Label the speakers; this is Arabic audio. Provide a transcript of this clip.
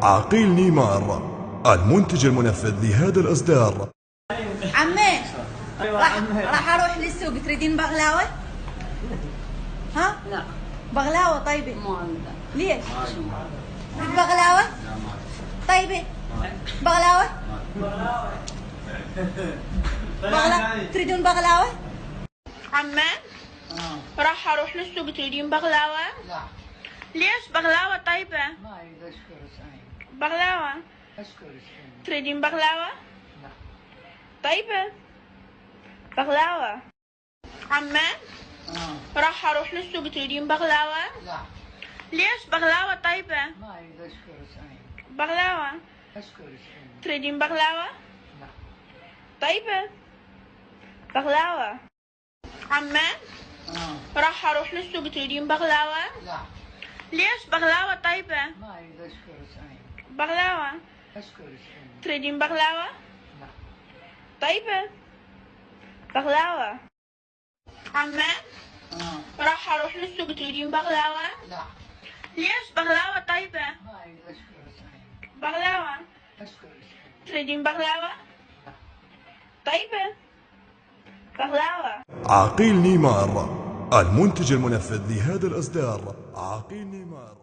Speaker 1: عقيل نيمار، المنتج المنفذ لهذا الإصدار.
Speaker 2: عمي راح اروح للسوق، تريدين بغلاوه؟ ها؟
Speaker 3: لا
Speaker 2: بغلاوه طيبه.
Speaker 3: ما أقدر.
Speaker 2: ليش؟ تريد بغلاوه؟ طيبه. بغلاوه؟ تريدون بغلاوه؟ عمي راح اروح للسوق، تريدين بغلاوه؟
Speaker 3: لا
Speaker 2: ليش؟ بغلاوه طيبه.
Speaker 3: ما أريد أشكر سعيد.
Speaker 2: بغلاوه؟
Speaker 3: أشكر سعيد.
Speaker 2: تريدين بغلاوه؟
Speaker 3: لا
Speaker 2: طيبه. بغلاوه. عمي راح اروح للسوق، تريدين بغلاوه؟
Speaker 3: لا
Speaker 2: ليش؟ بغلاوه طيبه.
Speaker 3: ما أريد أشكر سعيد.
Speaker 2: بغلاوه؟
Speaker 3: أشكر سعيد.
Speaker 2: تريدين بغلاوه؟
Speaker 3: لا
Speaker 2: طيبه. بغلاوه. عمي راح اروح للسوق، تريدين بغلاوه؟
Speaker 3: لا
Speaker 2: ليش؟ بغلاوه طيبه.
Speaker 3: ما أريد أشكر سعيد.
Speaker 2: بغلاوه؟
Speaker 3: أشكر سعيد.
Speaker 2: تريدين بغلاوه؟
Speaker 3: لا
Speaker 2: طيبه. بغلاوه. عمي راح اروح للسوق، تريدين بغلاوه؟
Speaker 3: لا
Speaker 2: ليش؟ بغلاوه طيبه.
Speaker 3: ما أريد أشكر سعيد.
Speaker 2: بغلاوه؟
Speaker 3: أشكر سعيد.
Speaker 2: تريدين بغلاوه؟
Speaker 3: لا
Speaker 2: طيبه. بغلاوه.
Speaker 1: عقيل نيمار، المنتج المنفذ لهذا الإصدار. عقيل نيمار.